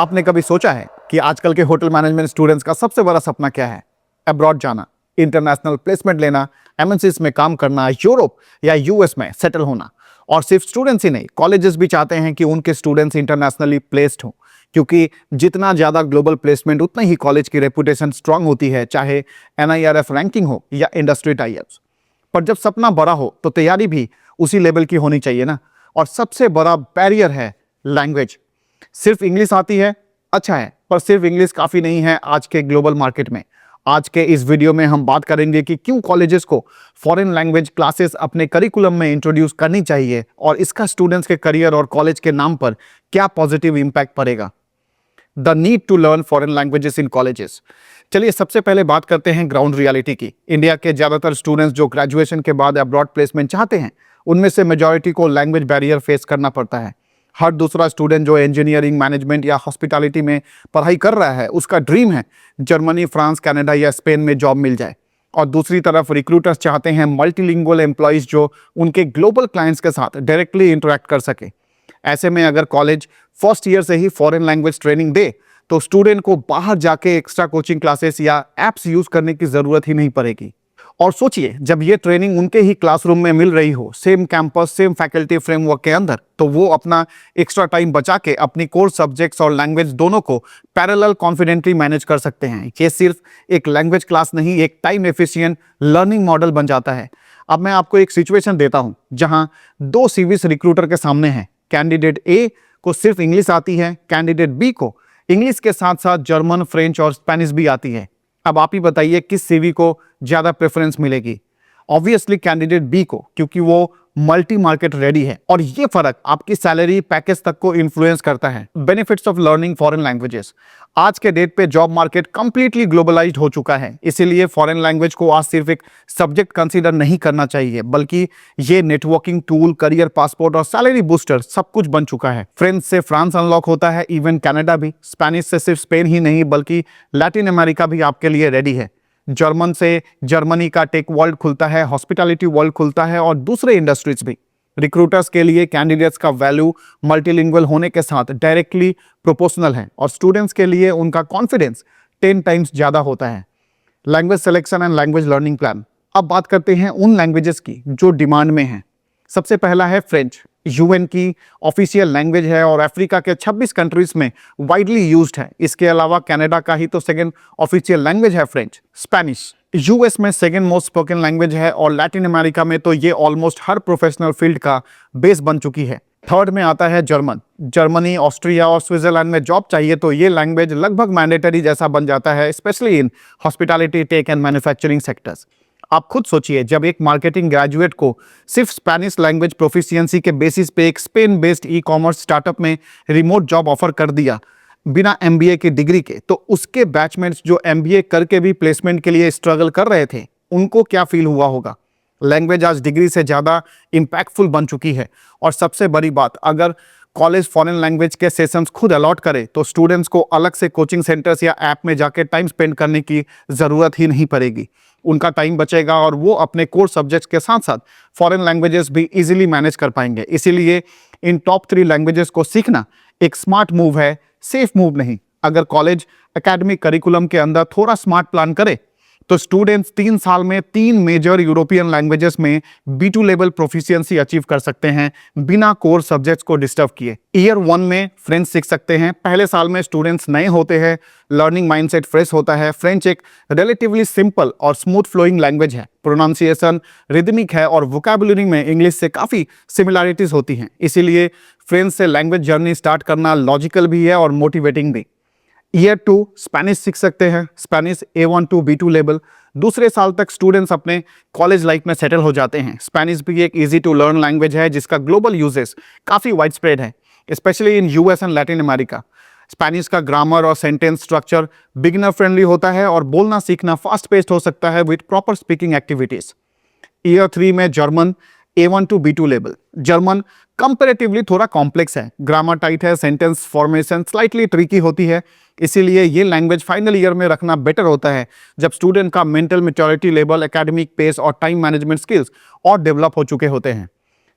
आपने कभी सोचा है कि आजकल के होटल मैनेजमेंट स्टूडेंट्स का सबसे बड़ा सपना क्या है? अब्रॉड जाना, इंटरनेशनल प्लेसमेंट लेना, एमएनसीज में काम करना, यूरोप या यूएस में सेटल होना। और सिर्फ स्टूडेंट्स ही नहीं, कॉलेजेस भी चाहते हैं कि उनके स्टूडेंट्स इंटरनेशनली प्लेस्ड हों, क्योंकि जितना ज़्यादा ग्लोबल प्लेसमेंट उतना ही कॉलेज की रेपुटेशन स्ट्रांग होती है, चाहे एनआईआरएफ रैंकिंग हो या इंडस्ट्री टाइप्स। पर जब सपना बड़ा हो तो तैयारी भी उसी लेवल की होनी चाहिए ना। और सबसे बड़ा बैरियर है लैंग्वेज। सिर्फ इंग्लिश आती है, अच्छा है, पर सिर्फ इंग्लिश काफ़ी नहीं है आज के ग्लोबल मार्केट में। आज के इस वीडियो में हम बात करेंगे कि क्यों कॉलेजेस को फॉरेन लैंग्वेज क्लासेस अपने करिकुलम में इंट्रोड्यूस करनी चाहिए और इसका स्टूडेंट्स के करियर और कॉलेज के नाम पर क्या पॉजिटिव इंपैक्ट पड़ेगा। The need to learn foreign languages in colleges. चलिए सबसे पहले बात करते हैं ग्राउंड रियलिटी की। इंडिया के ज़्यादातर स्टूडेंट्स जो ग्रेजुएशन के बाद अब्रॉड प्लेसमेंट चाहते हैं, उनमें से मेजॉरिटी को लैंग्वेज बैरियर फेस करना पड़ता है। हर दूसरा स्टूडेंट जो इंजीनियरिंग, मैनेजमेंट या हॉस्पिटैलिटी में पढ़ाई कर रहा है, उसका ड्रीम है जर्मनी, फ्रांस, कनाडा या स्पेन में जॉब मिल जाए। और दूसरी तरफ रिक्रूटर्स चाहते हैं मल्टीलिंगुअल एम्प्लॉयज़ जो उनके ग्लोबल क्लाइंट्स के साथ डायरेक्टली इंटरेक्ट कर सके। ऐसे में अगर कॉलेज फर्स्ट ईयर से ही फॉरेन लैंग्वेज ट्रेनिंग दे तो स्टूडेंट को बाहर जाके एक्स्ट्रा कोचिंग क्लासेस या एप्स यूज़ करने की ज़रूरत ही नहीं पड़ेगी। और सोचिए, जब ये ट्रेनिंग उनके ही क्लासरूम में मिल रही हो, same campus, same faculty framework के अंदर, तो वो अपना एक्स्ट्रा टाइम बचा के अपनी कोर सब्जेक्ट्स और लैंग्वेज दोनों को पैरेलल कॉन्फिडेंटली मैनेज कर सकते हैं। ये सिर्फ एक लैंग्वेज क्लास नहीं, एक टाइम एफिशिएंट लर्निंग मॉडल बन जाता है। अब मैं आपको एक सिचुएशन देता हूँ जहाँ दो सीवीज रिक्रूटर के सामने हैं। कैंडिडेट ए को सिर्फ इंग्लिश आती है, कैंडिडेट बी को इंग्लिश के साथ साथ जर्मन, फ्रेंच और स्पेनिश भी आती है। अब आप ही बताइए किस सीवी को ज़्यादा प्रेफरेंस मिलेगी? ऑब्वियसली कैंडिडेट बी को, क्योंकि वो मल्टी मार्केट रेडी है। और ये फर्क आपकी सैलरी पैकेज तक को इन्फ्लुएंस करता है। Benefits of learning foreign languages. आज के डेट पे जॉब मार्केट कंप्लीटली ग्लोबलाइज्ड हो चुका है, इसीलिए फॉरेन लैंग्वेज को आज सिर्फ एक सब्जेक्ट कंसीडर नहीं करना चाहिए, बल्कि ये नेटवर्किंग टूल, करियर पासपोर्ट और सैलरी बूस्टर सब कुछ बन चुका है। फ्रेंच से फ्रांस अनलॉक होता है, इवन कनाडा भी। स्पेनिश से सिर्फ स्पेन ही नहीं बल्कि लैटिन अमेरिका भी आपके लिए रेडी है। जर्मन से जर्मनी का टेक वर्ल्ड खुलता है, हॉस्पिटैलिटी वर्ल्ड खुलता है और दूसरे इंडस्ट्रीज भी। रिक्रूटर्स के लिए कैंडिडेट्स का वैल्यू मल्टीलिंगुअल होने के साथ डायरेक्टली प्रोपोर्शनल है और स्टूडेंट्स के लिए उनका कॉन्फिडेंस 10 टाइम्स ज़्यादा होता है। Language selection and language learning plan. अब बात करते हैं उन लैंग्वेजेस की जो डिमांड में हैं। सबसे पहला है फ्रेंच। यूएन की ऑफिशियल लैंग्वेज है और अफ्रीका के 26 कंट्रीज में वाइडली यूज्ड है। इसके अलावा कनाडा का ही तो सेकंड ऑफिशियल लैंग्वेज है फ्रेंच। स्पेनिश यूएस में सेकंड मोस्ट स्पोकन लैंग्वेज है और लैटिन अमेरिका में तो ये ऑलमोस्ट हर प्रोफेशनल फील्ड का बेस बन चुकी है। थर्ड में आता है जर्मन। जर्मनी, ऑस्ट्रिया और स्विट्जरलैंड में जॉब चाहिए तो ये लैंग्वेज लगभग मैंडेटरी जैसा बन जाता है, specially in hospitality, tech and manufacturing sectors. आप खुद सोचिए, जब एक मार्केटिंग ग्रेजुएट को सिर्फ स्पेनिश लैंग्वेज प्रोफिशिएंसी के बेसिस पे एक Spain based e commerce startup में रिमोट जॉब ऑफर कर दिया बिना एमबीए की डिग्री के, तो उसके बैचमेट्स जो एमबीए करके भी प्लेसमेंट के लिए स्ट्रगल कर रहे थे, उनको क्या फील हुआ होगा? लैंग्वेज आज डिग्री से ज़्यादा इम्पैक्टफुल बन चुकी है। और सबसे बड़ी बात, अगर कॉलेज फॉरेन लैंग्वेज के सेशंस खुद अलॉट करे तो स्टूडेंट्स को अलग से कोचिंग सेंटर्स या ऐप में जाके टाइम स्पेंड करने की ज़रूरत ही नहीं पड़ेगी। उनका टाइम बचेगा और वो अपने कोर सब्जेक्ट्स के साथ साथ फॉरेन लैंग्वेजेस भी इजीली मैनेज कर पाएंगे। इसीलिए इन टॉप 3 लैंग्वेजेस को सीखना एक स्मार्ट मूव है, सेफ मूव नहीं। अगर कॉलेज एकेडमिक करिकुलम के अंदर थोड़ा स्मार्ट प्लान करे तो स्टूडेंट्स 3 साल में 3 मेजर यूरोपियन लैंग्वेजेस में B2 लेवल प्रोफिशिएंसी अचीव कर सकते हैं बिना कोर सब्जेक्ट्स को डिस्टर्ब किए। ईयर 1 में फ्रेंच सीख सकते हैं। पहले साल में स्टूडेंट्स नए होते हैं, लर्निंग माइंडसेट फ्रेश होता है। फ्रेंच एक रिलेटिवली सिंपल और स्मूथ फ्लोइंग लैंग्वेज है। प्रोनाउंसिएशन रिदमिक है और वोकैबुलरी में इंग्लिश से काफ़ी सिमिलैरिटीज होती हैं। इसीलिए फ्रेंच से लैंग्वेज जर्नी स्टार्ट करना लॉजिकल भी है और मोटिवेटिंग भी। ईयर 2 स्पेनिश सीख सकते हैं। Spanish A1 to B2 level. दूसरे साल तक स्टूडेंट्स अपने कॉलेज लाइफ में सेटल हो जाते हैं। स्पेनिश भी एक इजी टू लर्न लैंग्वेज है जिसका ग्लोबल यूजेस काफ़ी वाइड स्प्रेड है, specially in US and Latin America. Spanish का ग्रामर और सेंटेंस स्ट्रक्चर बिगिनर फ्रेंडली होता है और बोलना सीखना फास्ट पेस्ड हो सकता है with proper speaking activities. Year 3 में German A1 to B2 level. German comparatively थोड़ा कॉम्प्लेक्स है, ग्रामर टाइट है, सेंटेंस फॉर्मेशन स्लाइटली ट्रिकी होती है। इसीलिए ये लैंग्वेज फाइनल ईयर में रखना बेटर होता है जब स्टूडेंट का mental maturity level, academic pace और टाइम मैनेजमेंट स्किल्स और डेवलप हो चुके होते हैं।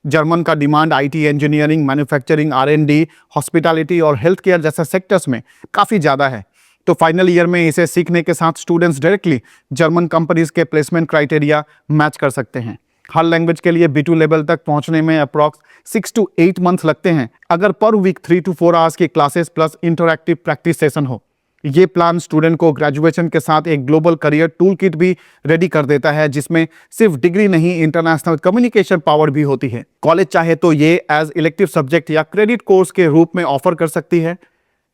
जर्मन का demand IT, engineering, manufacturing, R and D, hospitality और हेल्थ केयर जैसे सेक्टर्स में काफ़ी ज़्यादा है। तो फाइनल ईयर में इसे सीखने के साथ स्टूडेंट्स डायरेक्टली जर्मन कंपनीज के प्लेसमेंट क्राइटेरिया मैच कर सकते हैं। हर लैंग्वेज के लिए B2 लेवल तक पहुंचने में अप्रॉक्स 6 to 8 मंथ लगते हैं, अगर पर वीक 3 to 4 आवर्स की classes plus interactive practice session हो। ये प्लान स्टूडेंट को ग्रेजुएशन के साथ एक ग्लोबल करियर टूल किट भी रेडी कर देता है, जिसमें सिर्फ डिग्री नहीं, इंटरनेशनल कम्युनिकेशन पावर भी होती है। कॉलेज चाहे तो ये एज इलेक्टिव सब्जेक्ट या क्रेडिट कोर्स के रूप में ऑफर कर सकती है।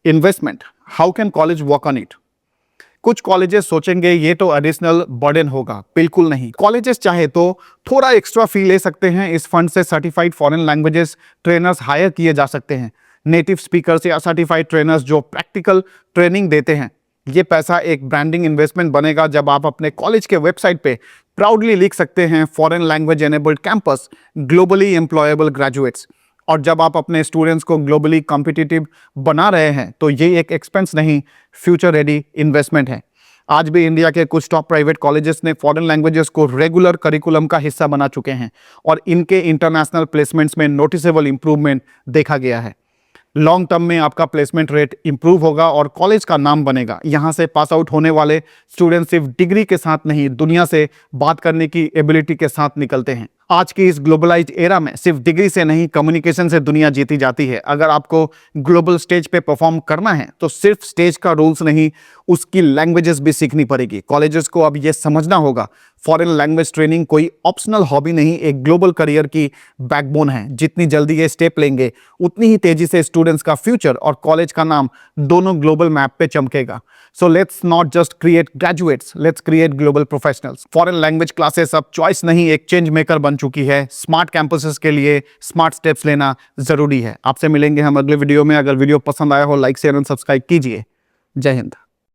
Investment, how can college work on it? कुछ कॉलेजेस सोचेंगे ये तो एडिशनल बर्डन होगा, बिल्कुल नहीं। कॉलेजेस चाहे तो थोड़ा एक्स्ट्रा फी ले सकते हैं। इस फंड से certified foreign languages trainers hire किए जा सकते हैं, नेटिव स्पीकर्स या सर्टिफाइड ट्रेनर्स जो प्रैक्टिकल ट्रेनिंग देते हैं। ये पैसा एक ब्रांडिंग इन्वेस्टमेंट बनेगा जब आप अपने कॉलेज के वेबसाइट पे प्राउडली लिख सकते हैं foreign language enabled campus, globally employable graduates. और जब आप अपने स्टूडेंट्स को ग्लोबली कॉम्पिटिटिव बना रहे हैं तो ये एक एक्सपेंस नहीं, फ्यूचर रेडी इन्वेस्टमेंट है। आज भी इंडिया के कुछ टॉप प्राइवेट कॉलेजेस ने फॉरेन लैंग्वेजेस को रेगुलर करिकुलम का हिस्सा बना चुके हैं और इनके इंटरनेशनल प्लेसमेंट्स में नोटिसेबल इंप्रूवमेंट देखा गया है। लॉन्ग टर्म में आपका प्लेसमेंट रेट इंप्रूव होगा और कॉलेज का नाम बनेगा। यहाँ से पास आउट होने वाले स्टूडेंट सिर्फ डिग्री के साथ नहीं, दुनिया से बात करने की एबिलिटी के साथ निकलते हैं। आज की इस ग्लोबलाइज्ड एरा में सिर्फ डिग्री से नहीं, कम्युनिकेशन से दुनिया जीती जाती है। अगर आपको ग्लोबल स्टेज पे परफॉर्म करना है तो सिर्फ स्टेज का रूल्स नहीं, उसकी लैंग्वेजेस भी सीखनी पड़ेगी। कॉलेजेस को अब ये समझना होगा, फॉरेन लैंग्वेज ट्रेनिंग कोई ऑप्शनल हॉबी नहीं, एक ग्लोबल करियर की बैकबोन है। जितनी जल्दी ये स्टेप लेंगे उतनी ही तेजी से स्टूडेंट्स का फ्यूचर और कॉलेज का नाम दोनों ग्लोबल मैप पे चमकेगा। So let's not just create graduates, let's create global professionals. Foreign language classes अब चॉइस नहीं, एक चेंज मेकर बन चुकी है। स्मार्ट कैंपसेस के लिए स्मार्ट स्टेप्स लेना जरूरी है। आपसे मिलेंगे हम अगले वीडियो में। अगर वीडियो पसंद आया हो, लाइक शेयर एंड सब्सक्राइब कीजिए। जय हिंद।